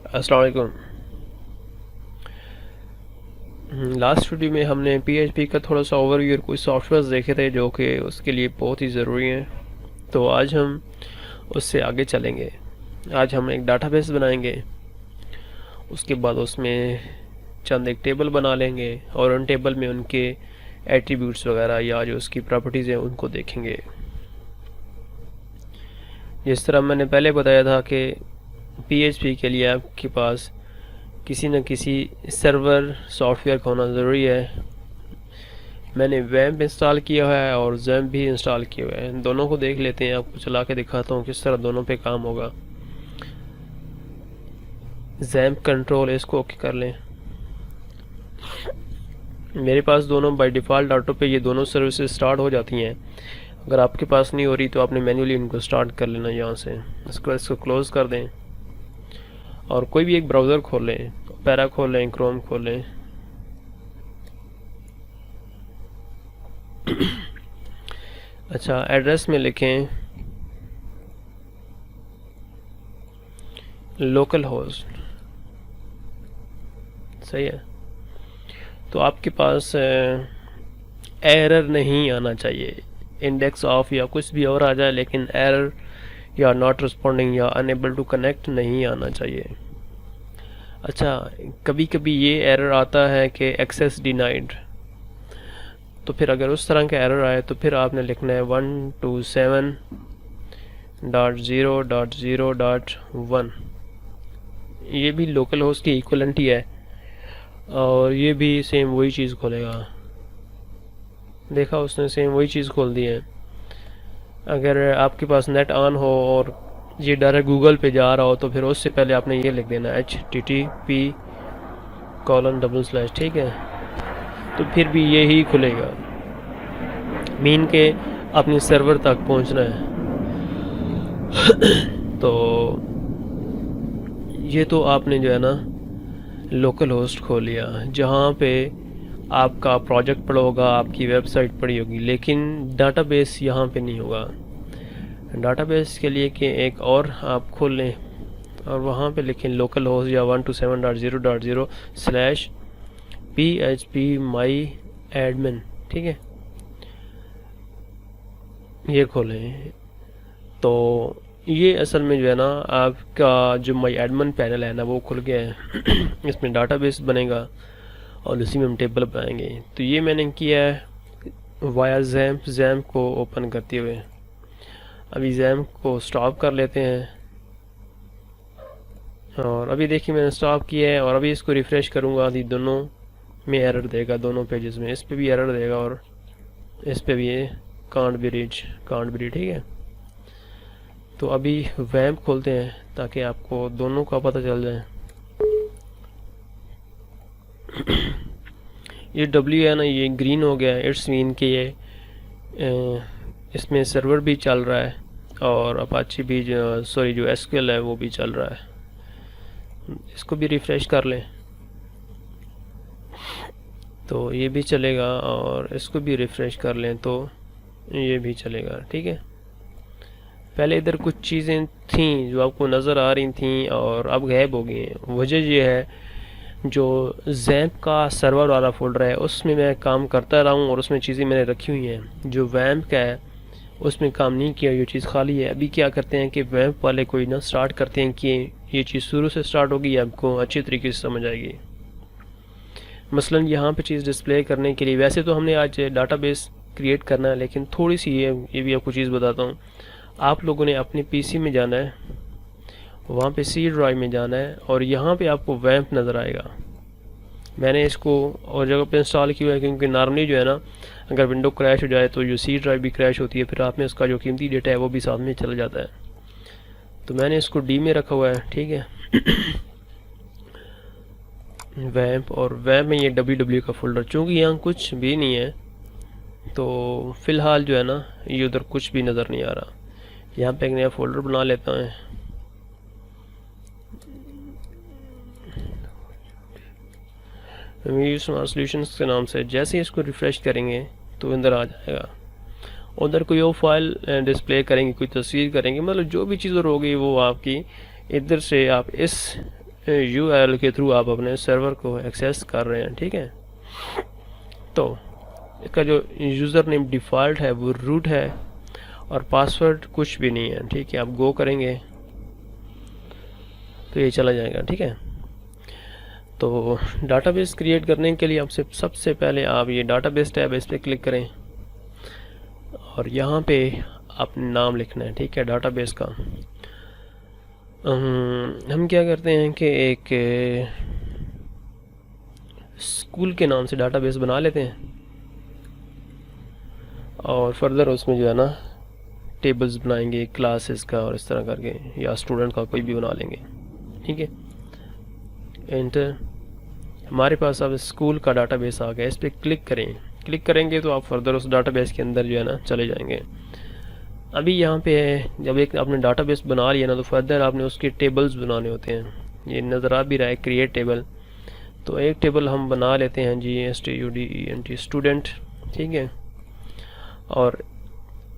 अस्सलाम वालेकुम। Last video में हमने पीएचपी का थोड़ा सा ओवरव्यू और कुछ सॉफ्टवेयर्स देखे थे जो कि उसके लिए बहुत ही ज़रूरी हैं। तो आज हम उससे आगे चलेंगे। आज हम एक डाटाबेस बनाएंगे, उसके बाद उसमें चंद एक टेबल बना लेंगे और उन टेबल में उनके एट्रीब्यूट्स वगैरह या जो उसकी प्रॉपर्टीज़ हैं उनको देखेंगे। जिस तरह मैंने पहले बताया था कि पीएचपी के लिए आपके पास किसी न किसी सर्वर सॉफ्टवेयर का होना ज़रूरी है। मैंने वैम्प इंस्टॉल किया हुआ है और जैम्प भी इंस्टॉल किया हुआ है। दोनों को देख लेते हैं, आपको चला के दिखाता हूँ किस तरह दोनों पे काम होगा। जैम्प कंट्रोल, इसको ओके कर लें। मेरे पास दोनों बाय डिफ़ॉल्ट ऑटो पे ये दोनों सर्विसेज स्टार्ट हो जाती हैं। अगर आपके पास नहीं हो रही तो आपने मैन्युअली इनको स्टार्ट कर लेना यहाँ से। इसको क्लोज़ कर दें और कोई भी एक ब्राउज़र खोल लें, पैरा खोल लें, क्रोम खोल लें। अच्छा, एड्रेस में लिखें लोकल होस्ट, सही है। तो आपके पास एरर नहीं आना चाहिए, इंडेक्स ऑफ या कुछ भी और आ जाए, लेकिन एरर या नॉट रिस्पॉन्डिंग या अनेबल टू कनेक्ट नहीं आना चाहिए। अच्छा, कभी कभी ये एरर आता है कि एक्सेस डिनाइड। तो फिर अगर उस तरह का एरर आए तो फिर आपने लिखना है 127.0.0.1। ये भी लोकल होस्ट की इक्वलेंट ही है और ये भी सेम वही चीज़ खोलेगा। देखा, उसने सेम वही चीज़ खोल दी है। अगर आपके पास नेट ऑन हो और ये डायरेक्ट गूगल पे जा रहा हो तो फिर उससे पहले आपने ये लिख देना http:// ठीक है। तो फिर भी यही खुलेगा, मीन के अपने सर्वर तक पहुंचना है। तो ये तो आपने जो है ना लोकल होस्ट खोल लिया जहाँ पे आपका प्रोजेक्ट पड़ा होगा, आपकी वेबसाइट पड़ी होगी, लेकिन डाटाबेस यहाँ पे नहीं होगा। डाटाबेस के लिए कि एक और आप खोल लें और वहाँ पे लिखें लोकल होस्ट या 127.0.0/phpMyAdmin, ठीक है। ये खोलें तो ये असल में जो है ना आपका जो माई एडमिन पैनल है ना वो खुल गया है। इसमें डाटाबेस बनेगा और उसी में हम टेबल बनाएंगे। तो ये मैंने किया है वाया जैम्प को ओपन करते हुए। अभी जैम्प को स्टॉप कर लेते हैं और अभी देखिए मैंने स्टॉप किया है और अभी इसको रिफ़्रेश करूँगा। अभी दोनों में एरर देगा, दोनों पेजेस में। इस पे भी एरर देगा और इस पे भी कांट बी रीच, ठीक है। तो अभी वैम्प खोलते हैं ताकि आपको दोनों का पता चल जाए। ये W है ना, ये ग्रीन हो गया है, इट्स मीन कि ये इसमें सर्वर भी चल रहा है और अपाची भी जो SQL है वो भी चल रहा है। इसको भी रिफ़्रेश कर लें तो ये भी चलेगा और इसको भी रिफ़्रेश कर लें तो ये भी चलेगा, ठीक है। पहले इधर कुछ चीज़ें थीं जो आपको नज़र आ रही थीं और अब गायब हो गई हैं। वजह ये है, जो जैम्प का सर्वर वाला फोल्डर है उसमें मैं काम करता रहा हूँ और उसमें चीज़ें मैंने रखी हुई हैं। जो वैम्प का है उसमें काम नहीं किया, ये चीज़ खाली है। अभी क्या करते हैं कि वैम्प वाले कोई ना स्टार्ट करते हैं कि ये चीज़ शुरू से स्टार्ट होगी, आपको अच्छी तरीके से समझ आएगी। मसलन यहाँ पे चीज़ डिस्प्ले करने के लिए वैसे तो हमने आज डाटाबेस क्रिएट करना है, लेकिन थोड़ी सी ये भी आपको चीज़ बताता हूँ। आप लोगों ने अपने पीसी में जाना है, वहाँ पे सी ड्राइव में जाना है और यहाँ पे आपको वैम्प नज़र आएगा। मैंने इसको और जगह पे इंस्टॉल किया है क्योंकि नॉर्मली जो है ना अगर विंडो क्रैश हो जाए तो जो सी ड्राइव भी क्रैश होती है, फिर आप में उसका जो कीमती डेटा है वो भी साथ में चला जाता है। तो मैंने इसको डी में रखा हुआ है, ठीक है। वैम्प, और वैम्प में ये www का फोल्डर, चूँकि यहाँ कुछ भी नहीं है तो फ़िलहाल जो है ना ये उधर कुछ भी नज़र नहीं आ रहा। यहाँ पे एक नया फोल्डर बना लेता है। स्मार्ट सॉल्यूशंस के नाम से जैसे ही इसको रिफ़्रेश करेंगे तो अंदर आ जाएगा। उधर कोई वो फाइल डिस्प्ले करेंगे, कोई तस्वीर करेंगे, मतलब जो भी चीज़ होगी वो आपकी इधर से आप इस URL के थ्रू आप अपने सर्वर को एक्सेस कर रहे हैं, ठीक है। तो इसका जो यूज़र नेम डिफ़ॉल्ट है वो रूट है और पासवर्ड कुछ भी नहीं है, ठीक है। आप गो करेंगे तो ये चला जाएगा, ठीक है। तो डाटाबेस क्रिएट करने के लिए आपसे सबसे पहले आप ये डाटाबेस टैब है, इस पर क्लिक करें और यहाँ पे आप नाम लिखना है, ठीक है, डाटाबेस का। हम क्या करते हैं कि एक स्कूल के नाम से डाटाबेस बना लेते हैं और फर्दर उसमें जो है ना टेबल्स बनाएंगे क्लासेस का और इस तरह करके, या स्टूडेंट का कोई भी बना लेंगे, ठीक है। एंटर, हमारे पास अब स्कूल का डाटाबेस आ गया। इस पर क्लिक करें, क्लिक करेंगे तो आप फर्दर उस डाटाबेस के अंदर जो है ना चले जाएंगे। अभी यहाँ पे है, जब एक आपने डाटाबेस बना लिया ना तो फर्दर आपने उसके टेबल्स बनाने होते हैं। ये नज़र आ भी रहा है क्रिएट टेबल, तो एक टेबल हम बना लेते हैं जी, STUDENT स्टूडेंट, ठीक है। और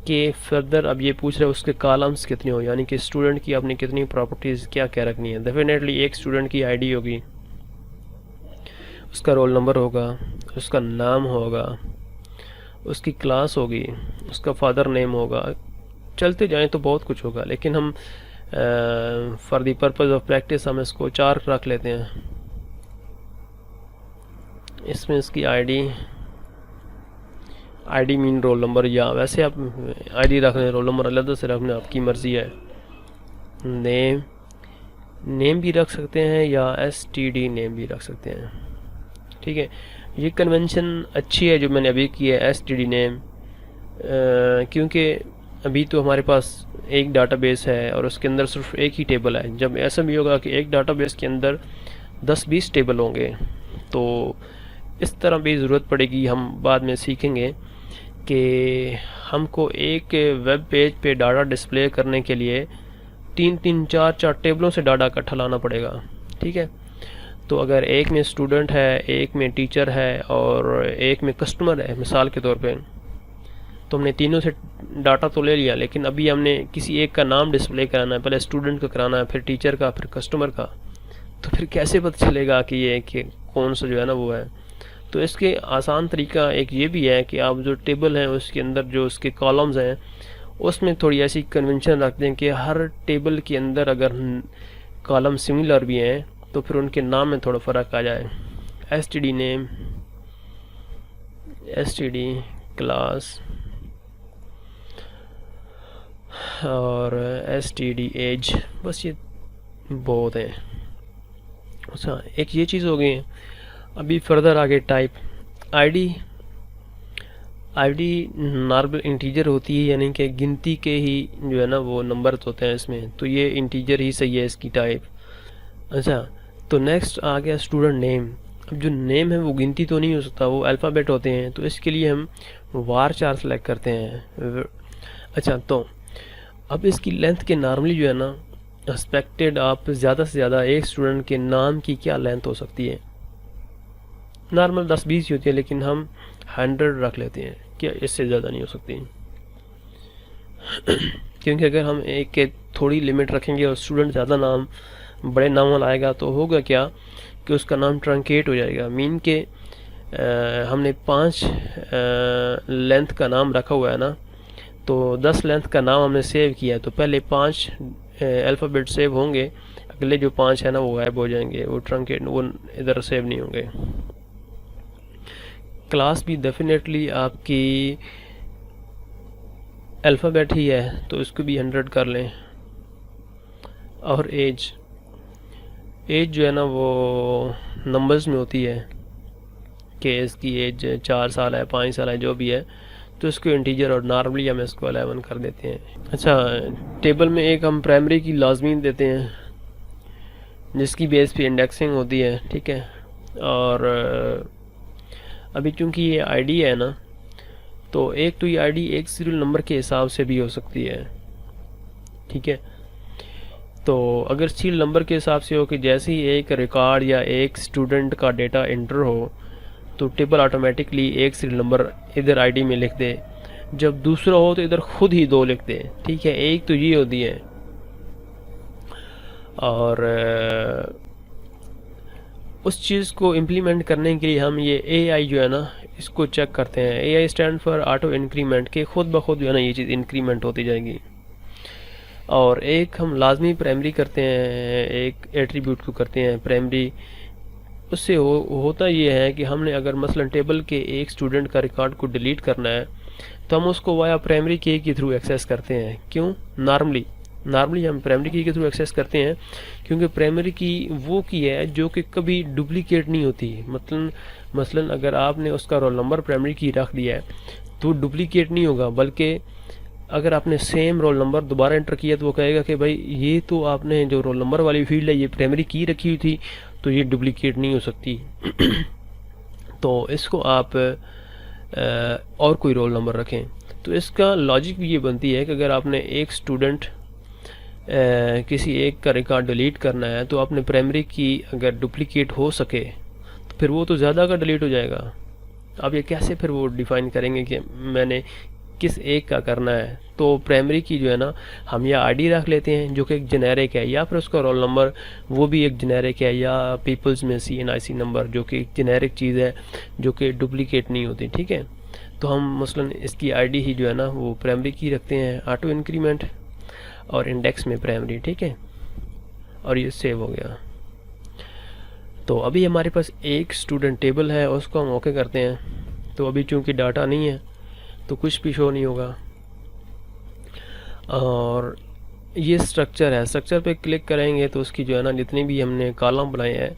के फर्दर अब ये पूछ रहे हैं उसके कॉलम्स कितने हो, यानी कि स्टूडेंट की आपने कितनी प्रॉपर्टीज़ क्या क्या रखनी है। डेफिनेटली एक स्टूडेंट की ID होगी, उसका रोल नंबर होगा, उसका नाम होगा, उसकी क्लास होगी, उसका फादर नेम होगा, चलते जाएं तो बहुत कुछ होगा, लेकिन हम for the purpose of practice हम इसको 4 रख लेते हैं। इसमें इसकी ID मीन रोल नंबर, या वैसे आप ID रख लें, रोल नंबर अलग से रखना आपकी मर्ज़ी है। नेम भी रख सकते हैं या STD नेम भी रख सकते हैं, ठीक है। ये कन्वेंशन अच्छी है जो मैंने अभी की है, STD नेम, क्योंकि अभी तो हमारे पास एक डाटाबेस है और उसके अंदर सिर्फ एक ही टेबल है। जब ऐसा भी होगा कि एक डाटाबेस के अंदर 10-20 टेबल होंगे तो इस तरह भी ज़रूरत पड़ेगी। हम बाद में सीखेंगे कि हमको एक वेब पेज पे डाटा डिस्प्ले करने के लिए 3-3, 4-4 टेबलों से डाटा इकट्ठा लाना पड़ेगा, ठीक है। तो अगर एक में स्टूडेंट है, एक में टीचर है और एक में कस्टमर है मिसाल के तौर पे, तो हमने तीनों से डाटा तो ले लिया, लेकिन अभी हमने किसी एक का नाम डिस्प्ले कराना है, पहले स्टूडेंट का कराना है, फिर टीचर का, फिर कस्टमर का, तो फिर कैसे पता चलेगा कि ये कि कौन सा जो है ना वो है। तो इसके आसान तरीका एक ये भी है कि आप जो टेबल है उसके अंदर जो उसके कॉलम्स हैं उसमें थोड़ी ऐसी कन्वेंशन रखते हैं कि हर टेबल के अंदर अगर कॉलम सिमिलर भी हैं तो फिर उनके नाम में थोड़ा फ़र्क आ जाए। STD नेम, STD क्लास और STD एज, बस ये बहुत है। अच्छा, एक ये चीज़ हो गई है। अभी फर्दर आगे टाइप ID नॉर्मल इंटीजर होती है, यानी कि गिनती के ही जो है ना वो नंबर्स होते हैं इसमें, तो ये इंटीजर ही सही है इसकी टाइप। अच्छा, तो नेक्स्ट आ गया स्टूडेंट नेम। अब जो नेम है वो गिनती तो नहीं हो सकता, वो अल्फ़ाबेट होते हैं, तो इसके लिए हम var सेलेक्ट करते हैं। अच्छा, तो अब इसकी लेंथ के नॉर्मली जो है ना एक्सपेक्टेड आप ज़्यादा से ज़्यादा एक स्टूडेंट के नाम की क्या लेंथ हो सकती है, नॉर्मल 10-20 ही होती है, लेकिन हम 100 रख लेते हैं, क्या इससे ज़्यादा नहीं हो सकती। क्योंकि अगर हम एक के थोड़ी लिमिट रखेंगे और स्टूडेंट ज़्यादा नाम बड़े नाम वाला आएगा तो होगा क्या कि उसका नाम ट्रंकेट हो जाएगा। मीन के हमने 5 लेंथ का नाम रखा हुआ है ना, तो 10 लेंथ का नाम हमने सेव किया है, तो पहले 5 अल्फ़ाबेट सेव होंगे, अगले जो 5 है ना वो गायब हो जाएंगे, वो ट्रंकेट, वो इधर सेव नहीं होंगे। क्लास भी डेफिनेटली आपकी अल्फ़ाबेट ही है, तो इसको भी 100 कर लें। और एज जो है ना वो नंबर्स में होती है कि इसकी एज 4 साल है, 5 साल है, जो भी है, तो इसको इंटीजर और नॉर्मली हम इसको 11 कर देते हैं। अच्छा, टेबल में एक हम प्राइमरी की लाजमी देते हैं जिसकी बेस पे इंडेक्सिंग होती है, ठीक है। और अभी चूंकि ये ID है ना, तो एक तो ये ID एक सीरियल नंबर के हिसाब से भी हो सकती है, ठीक है। तो अगर सीरियल नंबर के हिसाब से हो कि जैसे ही एक रिकॉर्ड या एक स्टूडेंट का डेटा एंटर हो तो टेबल ऑटोमेटिकली एक सीरियल नंबर इधर ID में लिख दे, जब दूसरा हो तो इधर खुद ही 2 लिख दे, ठीक है। एक तो ये होती है। और उस चीज़ को इम्प्लीमेंट करने के लिए हम ये AI जो है ना इसको चेक करते हैं। AI stand for auto increment, के खुद ब खुद जो है ना ये चीज़ इंक्रीमेंट होती जाएगी। और एक हम लाजमी प्राइमरी करते हैं, एक एट्रीब्यूट को करते हैं प्राइमरी। उससे होता ये है कि हमने अगर मसलन टेबल के एक स्टूडेंट का रिकॉर्ड को डिलीट करना है तो हम उसको वाया प्राइमरी की के थ्रू एक्सेस करते हैं। क्यों? नॉर्मली हम प्राइमरी की के थ्रू एक्सेस करते हैं क्योंकि प्राइमरी की वो की है जो कि कभी डुप्लीकेट नहीं होती। मसलन अगर आपने उसका रोल नंबर प्राइमरी की रख दिया है तो डुप्लीकेट नहीं होगा, बल्कि अगर आपने सेम रोल नंबर दोबारा एंटर किया तो वो कहेगा कि भाई ये तो आपने जो रोल नंबर वाली फील्ड है ये प्राइमरी की रखी हुई थी, तो ये डुप्लीकेट नहीं हो सकती। तो इसको आप और कोई रोल नंबर रखें। तो इसका लॉजिक भी ये बनती है कि अगर आपने एक स्टूडेंट किसी एक का रिकॉर्ड डिलीट करना है तो आपने प्राइमरी की अगर डुप्लीकेट हो सके तो फिर वो तो ज़्यादा का डिलीट हो जाएगा। आप ये कैसे फिर वो डिफ़ाइन करेंगे कि मैंने किस एक का करना है? तो प्राइमरी की जो है ना हम या आईडी रख लेते हैं जो कि एक जेनेरिक है, या फिर उसका रोल नंबर वो भी एक जेनेरिक है, या पीपल्स में CNIC नंबर जो कि एक जेनेरिक चीज़ है जो कि डुप्लीकेट नहीं होती। ठीक है, तो हम मसलन इसकी आईडी ही जो है ना वो प्राइमरी की रखते हैं, ऑटो इंक्रीमेंट और इंडेक्स में प्राइमरी। ठीक है, और ये सेव हो गया। तो अभी हमारे पास एक स्टूडेंट टेबल है, उसको हम ओके करते हैं। तो अभी चूँकि डाटा नहीं है तो कुछ भी शो नहीं होगा। और ये स्ट्रक्चर है, स्ट्रक्चर पे क्लिक करेंगे तो उसकी जो है ना जितने भी हमने कॉलम बनाए हैं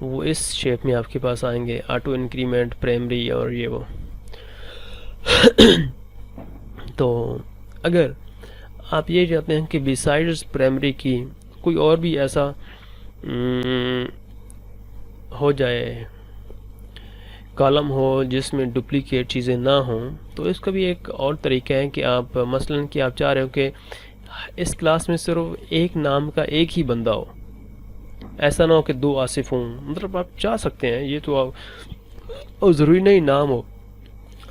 वो इस शेप में आपके पास आएंगे, ऑटो इंक्रीमेंट, प्राइमरी और ये वो। तो अगर आप ये चाहते हैं कि बिसाइड्स प्राइमरी की कोई और भी ऐसा हो जाए, कॉलम हो जिसमें डुप्लीकेट चीज़ें ना हों, तो इसका भी एक और तरीका है कि आप मसलन कि आप चाह रहे हो कि इस क्लास में सिर्फ एक नाम का एक ही बंदा हो, ऐसा ना हो कि 2 आसिफ हों। मतलब आप चाह सकते हैं, ये तो आप और ज़रूरी नहीं नाम हो,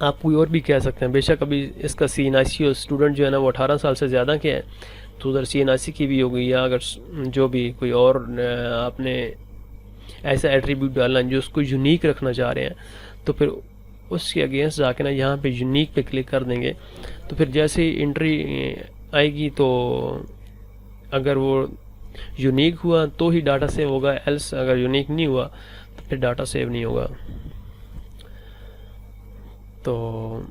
आप कोई और भी कह सकते हैं। बेशक अभी इसका CNIC स्टूडेंट जो है ना वो 18 साल से ज़्यादा के है तो उधर CNIC की भी होगी, या अगर जो भी कोई और आपने ऐसा एट्रीब्यूट डालना जो उसको यूनिक रखना चाह रहे हैं तो फिर उसके अगेंस्ट जाके ना यहाँ पे यूनिक पे क्लिक कर देंगे। तो फिर जैसे ही एंट्री आएगी तो अगर वो यूनिक हुआ तो ही डाटा सेव होगा, एल्स अगर यूनिक नहीं हुआ तो फिर डाटा सेव नहीं होगा। तो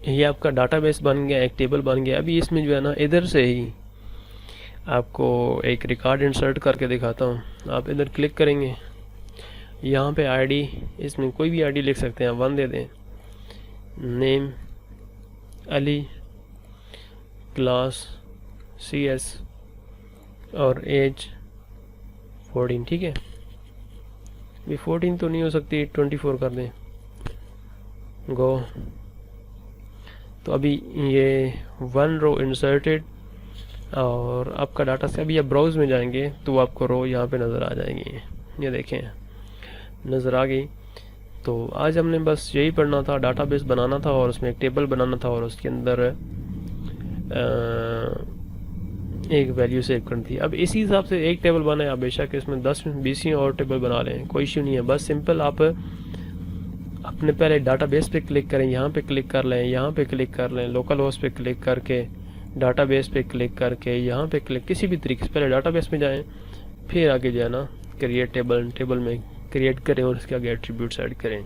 ये आपका डाटाबेस बन गया, एक टेबल बन गया। अभी इसमें जो है ना इधर से ही आपको एक रिकॉर्ड इंसर्ट करके दिखाता हूँ। आप इधर क्लिक करेंगे, यहाँ पे आईडी, इसमें कोई भी आईडी लिख सकते हैं, 1 दे दें, नेम अली, क्लास CS और एज 14। ठीक है, भी 14 तो नहीं हो सकती, 24 कर दें, गो। तो अभी ये 1 रो इंसर्टेड और आपका डाटा से अभी आप ब्राउज़ में जाएंगे तो आपको रो यहाँ पे नज़र आ जाएंगी। ये देखें नज़र आ गई। तो आज हमने बस यही पढ़ना था, डाटाबेस बनाना था और उसमें एक टेबल बनाना था और उसके अंदर एक वैल्यू सेव करनी थी। अब इसी हिसाब से एक टेबल बनाए, आप बेशक इसमें 10-20 और टेबल बना लें, कोई इशू नहीं है। बस सिंपल आप अपने पहले डाटाबेस पे क्लिक करें, यहाँ पे क्लिक कर लें, यहाँ पे क्लिक कर लें, लोकल होस्ट पे क्लिक करके डाटाबेस पे क्लिक करके यहाँ पे क्लिक, किसी भी तरीके से पहले डाटाबेस में जाएं, फिर आगे जो है ना क्रिएट टेबल में क्रिएट करें और उसके आगे एट्रीब्यूट्स ऐड करें।